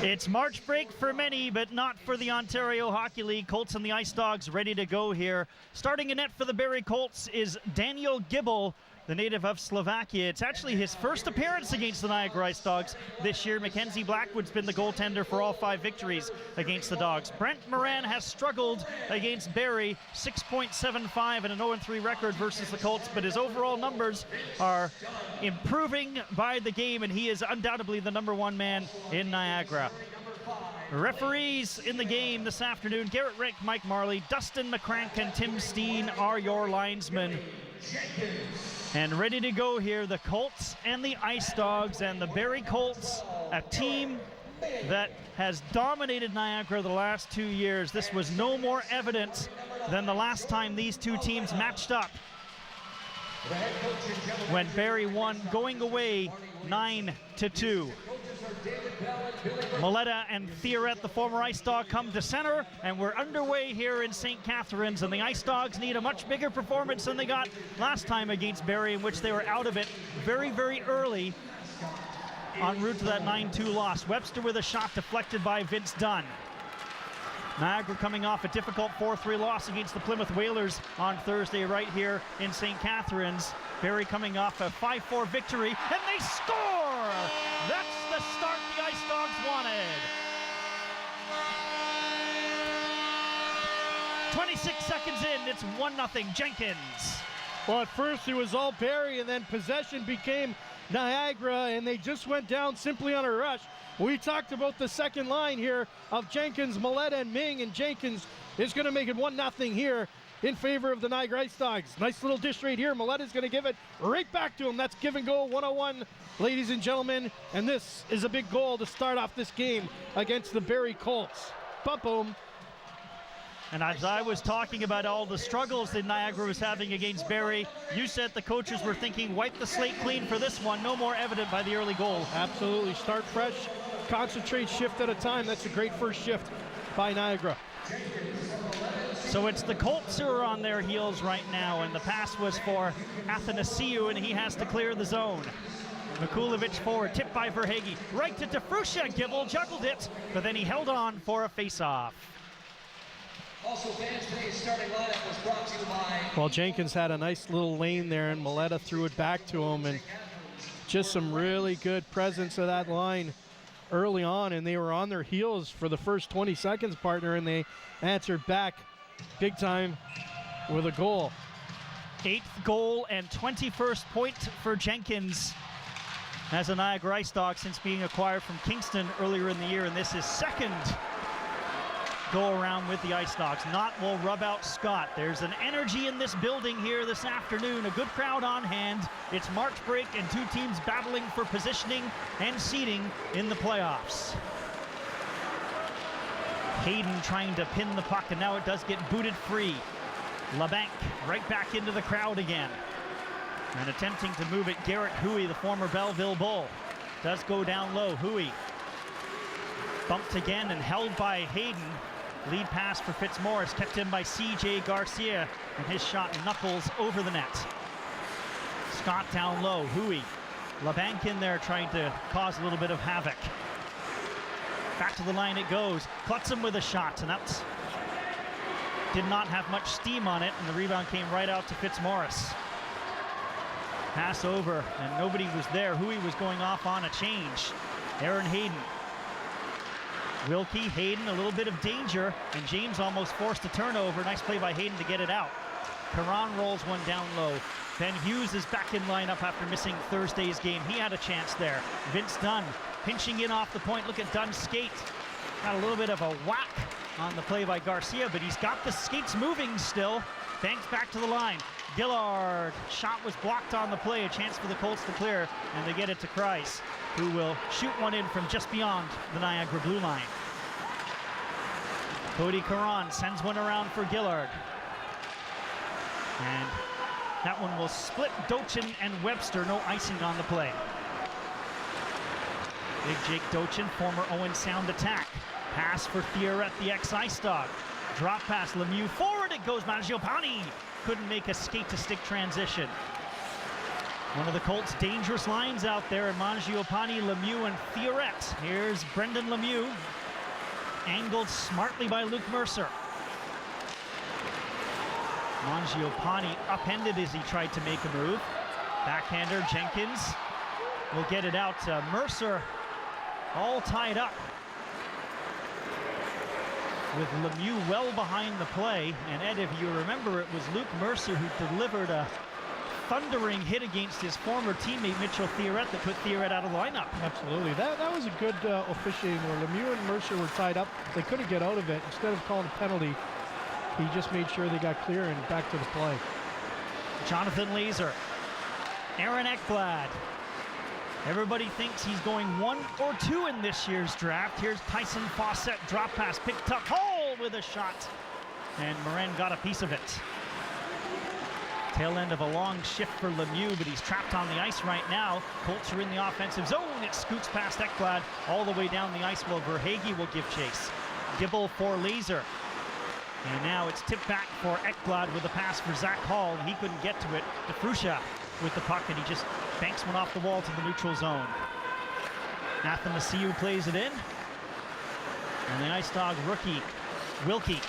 It's March break for many, but not for the Ontario Hockey League. Colts and the Ice Dogs ready to go here. Starting in net for the Barrie Colts is Daniel Gibel, the native of Slovakia. It's actually his first appearance against the Niagara Ice Dogs this year. Mackenzie Blackwood's been the goaltender for all 5 victories against the Dogs. Brent Moran has struggled against Barrie, 6.75 and an 0-3 record versus the Colts, but his overall numbers are improving by the game, and he is undoubtedly the #1 man in Niagara. Referees in the game this afternoon: Garrett Rick, Mike Marley, Dustin McCrank, and Tim Steen are your linesmen. And ready to go here, the Colts and the Ice Dogs. And the Barrie Colts, a team that has dominated Niagara the last 2 years. This was no more evident than the last time these two teams matched up, when Barrie won going away 9-2. Maletta and Theoret, the former Ice Dog, come to center, and we're underway here in St. Catharines, and the Ice Dogs need a much bigger performance than they got last time against Barrie, in which they were out of it very, very early en route to that 9-2 loss. Webster with a shot deflected by Vince Dunn. Niagara coming off a difficult 4-3 loss against the Plymouth Whalers on Thursday right here in St. Catharines. Barrie coming off a 5-4 victory, and they score! That's the start the Ice Dogs wanted. 26 seconds in, it's 1-0 Jenkins. Well, at first it was all Barrie, and then possession became Niagara, and they just went down simply on a rush. We talked about the second line here of Jenkins, Maletta, and Ming, and Jenkins is going to make it 1-0 here in favor of the Niagara Ice Dogs. Nice little dish right here. Maletta's going to give it right back to him. That's give and go 101, ladies and gentlemen. And this is a big goal to start off this game against the Barrie Colts. Boom. And as I was talking about all the struggles that Niagara was having against Barrie, you said the coaches were thinking, wipe the slate clean for this one. No more evident by the early goal. Absolutely. Start fresh, concentrate, shift at a time. That's a great first shift by Niagara. So it's the Colts who are on their heels right now, and the pass was for Athanasiou, and he has to clear the zone. Mikulovic forward, tipped by Verhage. Right to DeFruscia. Gibel juggled it, but then he held on for a face-off. Also, fans, today's starting lineup was brought to you by... Well, Jenkins had a nice little lane there, and Maletta threw it back to him, and just some really good presence of that line early on, and they were on their heels for the first 20 seconds, partner, and they answered back big time with a goal. 8th goal and 21st point for Jenkins as a Niagara Ice Dog since being acquired from Kingston earlier in the year, and this is second go around with the Ice Dogs. Knott will rub out Scott. There's an energy in this building here this afternoon, a good crowd on hand. It's March break and two teams battling for positioning and seeding in the playoffs. Hayden trying to pin the puck, and now it does get booted free. LeBanc right back into the crowd again. And attempting to move it, Garrett Huey, the former Belleville Bull, does go down low. Huey bumped again and held by Hayden. Lead pass for Fitzmaurice, kept in by C.J. Garcia, and his shot knuckles over the net. Scott down low, Huey. LeBanc in there trying to cause a little bit of havoc. Back to the line it goes. Klutzem with a shot, and that did not have much steam on it, and the rebound came right out to Fitzmaurice. Pass over, and nobody was there. Huey was going off on a change. Aaron Hayden. Wilkie, Hayden, a little bit of danger, and James almost forced a turnover. Nice play by Hayden to get it out. Caron rolls one down low. Ben Hughes is back in lineup after missing Thursday's game. He had a chance there. Vince Dunn pinching in off the point. Look at Dunn's skate. Got a little bit of a whack on the play by Garcia, but he's got the skates moving still. Banks back to the line. Gillard, shot was blocked on the play. A chance for the Colts to clear, and they get it to Kreis, who will shoot one in from just beyond the Niagara blue line. Cody Caron sends one around for Gillard. And that one will split Dochin and Webster. No icing on the play. Big Jake Dochin, former Owen Sound attack. Pass for Theoret, the ex-Ice Dog. Drop pass, Lemieux forward, it goes. Mangiopane couldn't make a skate-to-stick transition. One of the Colts' dangerous lines out there, Mangiapane, Lemieux, and Thierret. Here's Brendan Lemieux, angled smartly by Luke Mercer. Mangiapane upended as he tried to make a move. Backhander, Jenkins will get it out. Mercer all tied up with Lemieux well behind the play. And Ed, if you remember, it was Luke Mercer who delivered a thundering hit against his former teammate Mitchell Thierret that put Thierret out of the lineup. Absolutely. That was a good officiating where Lemieux and Mercer were tied up. They couldn't get out of it. Instead of calling a penalty, he just made sure they got clear and back to the play. Jonathan Laser, Aaron Ekblad. Everybody thinks he's going 1 or 2 in this year's draft. Here's Tyson Fawcett, drop pass, picked up, Hall with a shot. And Morin got a piece of it. Tail end of a long shift for Lemieux, but he's trapped on the ice right now. Colts are in the offensive zone. It scoots past Ekblad all the way down the ice. Well, Verhaeghe will give chase. Gibble for Laser. And now it's tipped back for Ekblad with a pass for Zach Hall. He couldn't get to it. DeFruscia with the puck, and he just banks one off the wall to the neutral zone. Athanasiou plays it in. And the Ice Dog rookie, Wilkie.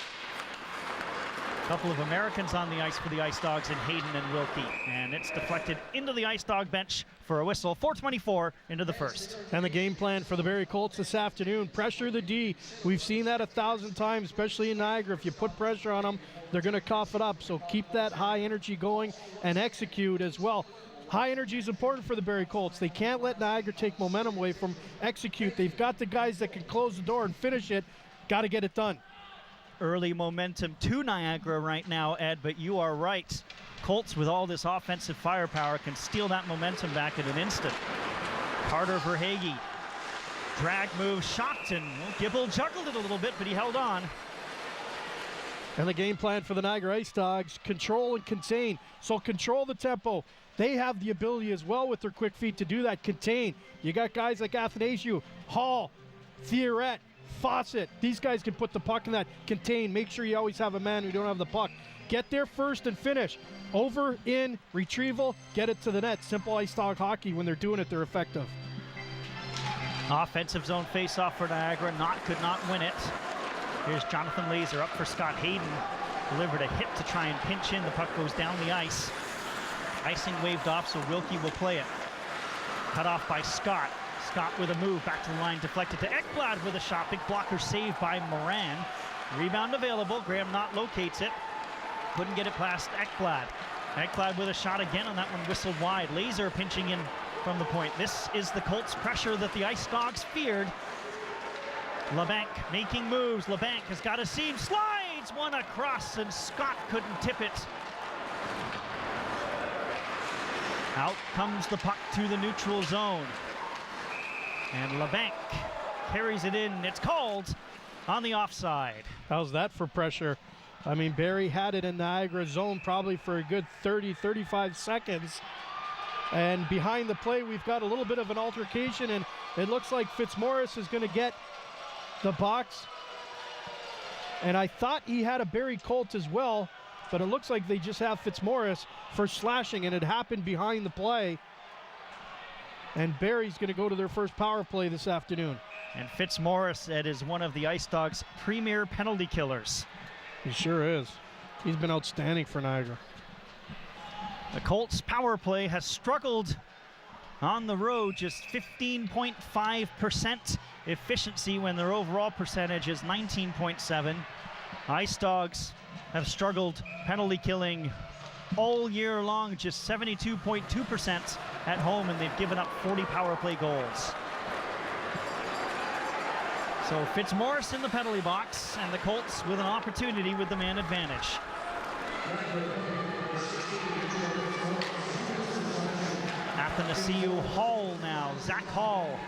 A couple of Americans on the ice for the Ice Dogs in Hayden and Wilkie. And it's deflected into the Ice Dog bench for a whistle. 4:24 into the first. And the game plan for the Barrie Colts this afternoon, pressure the D. We've seen that 1,000 times, especially in Niagara. If you put pressure on them, they're going to cough it up. So keep that high energy going and execute as well. High energy is important for the Barrie Colts. They can't let Niagara take momentum away from execute. They've got the guys that can close the door and finish it. Got to get it done. Early momentum to Niagara right now, Ed, but you are right. Colts, with all this offensive firepower, can steal that momentum back in an instant. Carter Verhaeghe, drag move, shot, and Gibble juggled it a little bit, but he held on. And the game plan for the Niagara Ice Dogs, control and contain. So control the tempo. They have the ability as well with their quick feet to do that, contain. You got guys like Athanasiou, Hall, Thierret, Fawcett. These guys can put the puck in that, contain. Make sure you always have a man who don't have the puck. Get there first and finish. Over, in, retrieval, get it to the net. Simple Ice Dog hockey. When they're doing it, they're effective. Offensive zone face-off for Niagara. Could not win it. Here's Jonathan Laser up for Scott Hayden. Delivered a hit to try and pinch in. The puck goes down the ice. Icing waved off, so Wilkie will play it. Cut off by Scott. Scott with a move, back to the line, deflected to Ekblad with a shot. Big blocker saved by Morin. Rebound available, Graham Knott locates it. Couldn't get it past Ekblad. Ekblad with a shot again on that one, whistled wide. Laser pinching in from the point. This is the Colts' pressure that the Ice Dogs feared. LeBanc making moves. LeBanc has got a seam, slides one across, and Scott couldn't tip it. Out comes the puck to the neutral zone. And LeBanc carries it in. It's called on the offside. How's that for pressure? I mean, Barrie had it in Niagara zone probably for a good 30, 35 seconds. And behind the play, we've got a little bit of an altercation, and it looks like Fitzmaurice is going to get the box. And I thought he had a Barrie Colt as well, but it looks like they just have Fitzmaurice for slashing, and it happened behind the play. And Barrie's going to go to their first power play this afternoon. And Fitzmaurice, Ed, is one of the Ice Dogs' premier penalty killers. He sure is. He's been outstanding for Niagara. The Colts' power play has struggled on the road, just 15.5% efficiency when their overall percentage is 19.7. Ice Dogs have struggled penalty killing all year long, just 72.2% at home, and they've given up 40 power play goals. So Fitzmaurice in the penalty box, and the Colts with an opportunity with the man advantage. Athanasiou, Hall now. Zach Hall.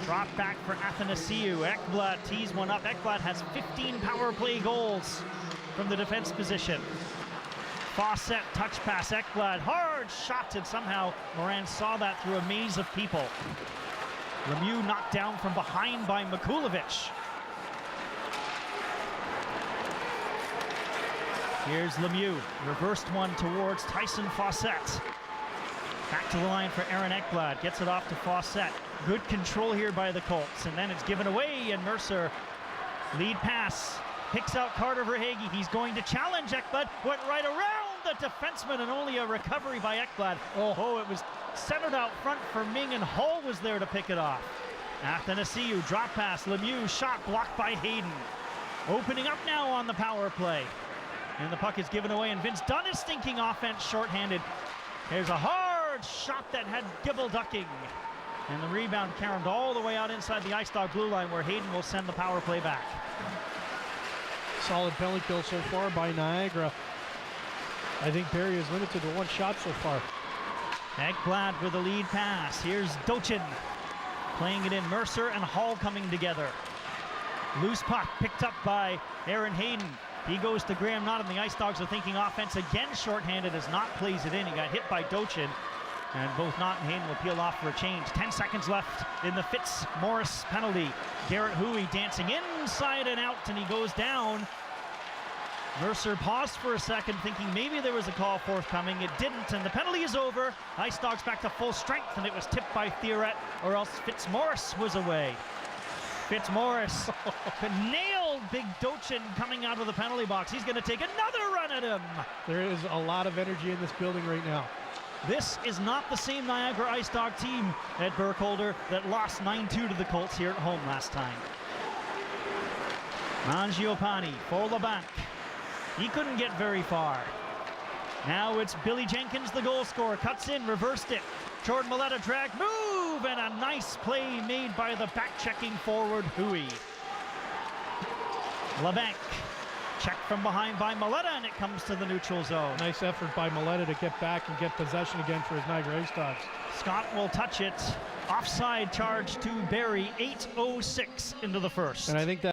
Drop back for Athanasiou. Ekblad tees one up. Ekblad has 15 power play goals from the defense position. Fawcett, touch pass, Ekblad, hard shot, and somehow Morin saw that through a maze of people. Lemieux knocked down from behind by Mikulovic. Here's Lemieux, reversed one towards Tyson Fawcett. Back to the line for Aaron Ekblad. Gets it off to Fawcett. Good control here by the Colts. And then it's given away, and Mercer, lead pass, picks out Carter Verhaeghe. He's going to challenge Ekblad. Went right around the defenseman, and only a recovery by Ekblad. Oh, it was centered out front for Ming, and Hall was there to pick it off. Athanasiou, drop pass. Lemieux, shot blocked by Hayden. Opening up now on the power play. And the puck is given away, and Vince Dunn is stinking offense shorthanded. There's a hard shot that had Gibble ducking. And the rebound caromed all the way out inside the Ice Dog blue line, where Hayden will send the power play back. Solid penalty kill so far by Niagara. I think Barrie is limited to one shot so far. Ekblad with a lead pass. Here's Dochin playing it in. Mercer and Hall coming together. Loose puck picked up by Aaron Hayden. He goes to Graham Nott, and the Ice Dogs are thinking offense again, shorthanded as Nott plays it in. He got hit by Dochin, and both Nott and Hayden will peel off for a change. 10 seconds left in the Fitzmaurice penalty. Garrett Huey dancing inside and out, and he goes down. Mercer paused for a second, thinking maybe there was a call forthcoming. It didn't, and the penalty is over. Ice Dogs back to full strength, and it was tipped by Theoret, or else Fitzmaurice was away. Fitzmaurice nailed Big Dochin coming out of the penalty box. He's going to take another run at him. There is a lot of energy in this building right now. This is not the same Niagara Ice Dog team at Burkholder that lost 9-2 to the Colts here at home last time. Mangiopane for LeBanc. He couldn't get very far. Now it's Billy Jenkins, the goal scorer. Cuts in, reversed it. Jordan Maletta drag, move, and a nice play made by the back-checking forward Huey. LeBanc, checked from behind by Maletta, and it comes to the neutral zone. Nice effort by Maletta to get back and get possession again for his Niagara Ice Dogs. Scott will touch it. Offside charge to Barrie, 8:06 into the first. And I think that